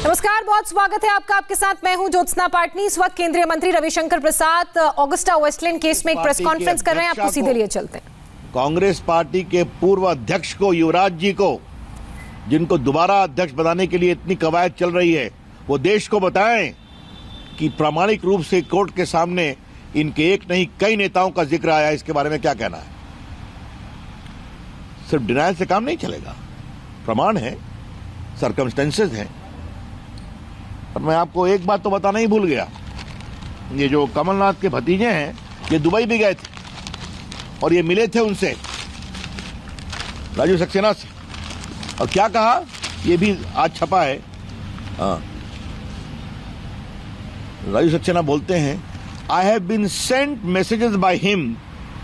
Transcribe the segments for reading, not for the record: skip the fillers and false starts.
नमस्कार, बहुत स्वागत है आपका। आपके साथ मैं हूं ज्योत्सना पाटनी। इस वक्त केंद्रीय मंत्री रविशंकर प्रसाद ऑगस्टा वेस्टलैंड केस में एक प्रेस कॉन्फ्रेंस कर रहे हैं। आपको सीधे लिए चलते हैं। कांग्रेस पार्टी के पूर्व अध्यक्ष को, युवराज जी को, जिनको दोबारा अध्यक्ष बनाने के लिए इतनी कवायद चल रही है, वो देश को बताएं कि प्रामाणिक रूप से कोर्ट के सामने इनके एक नहीं कई नेताओं का जिक्र आया। इसके बारे में क्या कहना है? सिर्फ डिनायल से काम नहीं चलेगा, प्रमाण है, सर्कमस्टेंसेस हैं। और मैं आपको एक बात तो बताना ही भूल गया, ये जो कमलनाथ के भतीजे हैं, ये दुबई भी गए थे और ये मिले थे उनसे, राजू सक्सेना से, और क्या कहा ये भी आज छपा है। राजू सक्सेना बोलते हैं, I have been sent messages by him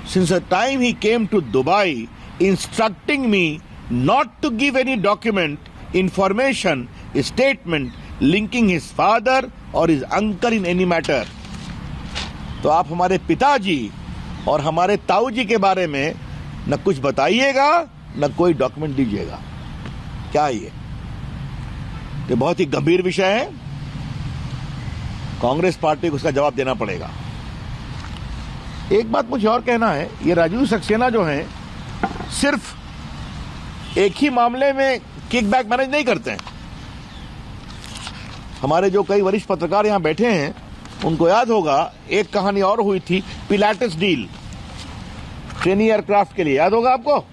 since the time he came to Dubai instructing me not to give any document, information, statement linking his father और his uncle in any matter. तो आप हमारे पिताजी और हमारे ताऊ जी के बारे में न कुछ बताइएगा न कोई डॉक्यूमेंट दीजिएगा। क्या ये बहुत ही गंभीर विषय है। कांग्रेस पार्टी को उसका जवाब देना पड़ेगा। एक बात मुझे और कहना है, ये राजीव सक्सेना जो हैं सिर्फ एक ही मामले में किकबैक मैनेज नहीं करते हैं। हमारे जो कई वरिष्ठ पत्रकार यहां बैठे हैं उनको याद होगा, एक कहानी और हुई थी, पिलाटस डील ट्रेनी एयरक्राफ्ट के लिए, याद होगा आपको?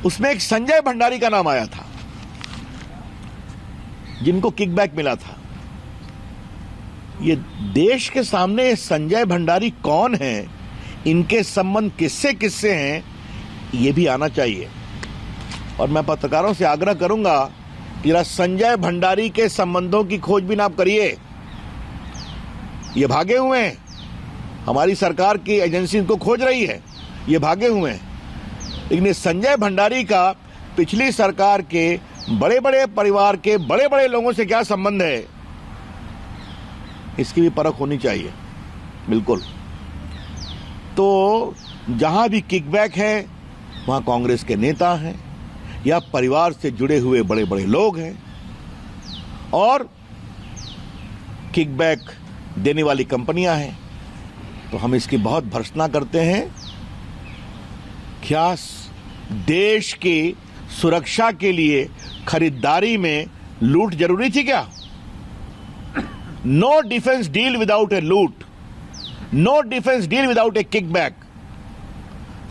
उसमें एक संजय भंडारी का नाम आया था जिनको किकबैक मिला था। ये देश के सामने संजय भंडारी कौन है, इनके संबंध किससे किससे हैं, ये भी आना चाहिए। और मैं पत्रकारों से आग्रह करूंगा, जरा संजय भंडारी के संबंधों की खोजबीन आप करिए। ये भागे हुए हैं, हमारी सरकार की एजेंसी इनको खोज रही है, ये भागे हुए हैं। लेकिन संजय भंडारी का पिछली सरकार के बड़े बड़े परिवार के बड़े बड़े लोगों से क्या संबंध है, इसकी भी परख होनी चाहिए। बिल्कुल। तो जहां भी किकबैक है वहां कांग्रेस के नेता हैं या परिवार से जुड़े हुए बड़े बड़े लोग हैं, और किकबैक देने वाली कंपनियां हैं। तो हम इसकी बहुत भर्त्सना करते हैं। क्या देश की सुरक्षा के लिए खरीदारी में लूट जरूरी थी क्या? No defence deal without a loot, no defence deal without a kickback,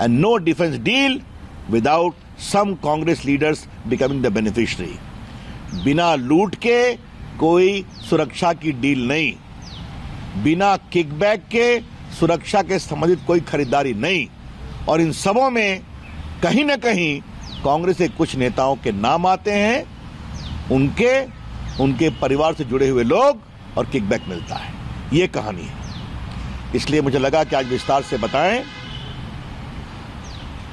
and no defence deal without some Congress leaders becoming the beneficiary. बिना लूट के कोई सुरक्षा की डील नहीं, बिना किकबैक के सुरक्षा के संबंधित कोई खरीदारी नहीं। और इन सबों में कहीं न कहीं कांग्रेस के कुछ नेताओं के नाम आते हैं, उनके परिवार से जुड़े हुए लोग, और किकबैक मिलता है। ये कहानी है। इसलिए मुझे लगा कि आज विस्तार से बताएं।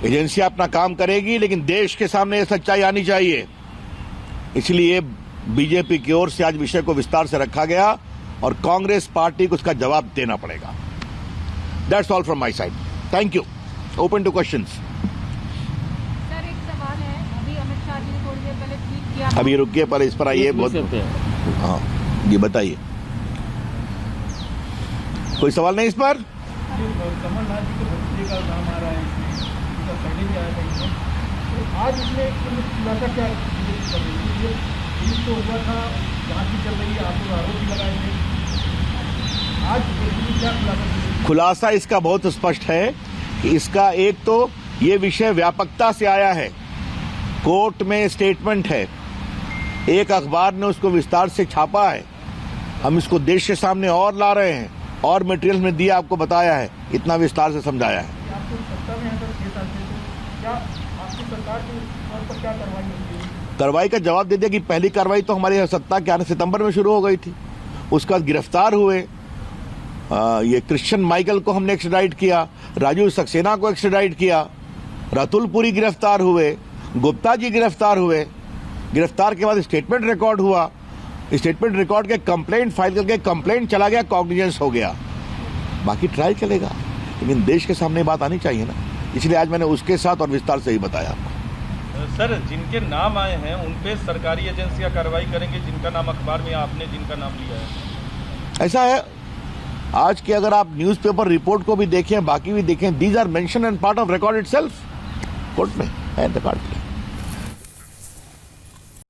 एजेंसी अपना काम करेगी, लेकिन देश के सामने यह सच्चाई आनी चाहिए। इसलिए बीजेपी की ओर से आज विषय को विस्तार से रखा गया और कांग्रेस पार्टी को उसका जवाब देना पड़ेगा। That's all from my side. Thank you. Open two questions. Sir, एक सवाल है। अभी अमित शाह जी ने थोड़ी देर पहले ट्वीट किया। अभी रुकिए, पर इस पर आइए। बहुत हाँ, ये बताइए, कोई सवाल नहीं इस पर? कमलनाथ जी के भतीजे का नाम आ रहा है, पहले भी आया था। तो आज इसमें खुलासा क्या कर रही है? ये तो हुआ था, जांच भी चल रही है, आप लोग आरोप भी लगाए थे। आज क्या खुलासा? खुलासा इसका बहुत स्पष्ट है कि इसका एक तो ये विषय व्यापकता से आया है, कोर्ट में स्टेटमेंट है, एक अखबार ने उसको विस्तार से छापा है, हम इसको देश के सामने और ला रहे हैं, और मटेरियल में दिया, आपको बताया है, इतना विस्तार से समझाया है। कार्रवाई का जवाब दे दिया कि पहली कार्रवाई तो हमारी सत्ता के आने सितंबर में शुरू हो गई थी। उसके बाद गिरफ्तार हुए, ये क्रिश्चियन माइकल को हमने एक्स्ट्राडाइट किया, राजू सक्सेना को एक्स्ट्राडाइट किया, रतुल पुरी गिरफ्तार हुए, गुप्ता जी गिरफ्तार हुए। गिरफ्तार के बाद स्टेटमेंट रिकॉर्ड हुआ, स्टेटमेंट रिकॉर्ड के कंप्लेंट फाइल करके कंप्लेंट चला गया, कॉग्निजेंस हो गया, बाकी ट्रायल चलेगा। लेकिन देश के सामने बात आनी चाहिए ना, इसलिए आज मैंने उसके साथ और विस्तार से ही बताया आपको। सर, जिनके नाम आए हैं उन पे सरकारी एजेंसियां कार्रवाई करेंगे, जिनका नाम अखबार में आपने जिनका नाम लिया है? ऐसा है, आज के अगर आप न्यूज़पेपर रिपोर्ट को भी देखें, बाकी भी देखें, these are mention and part of record itself, court में है रिकॉर्ड।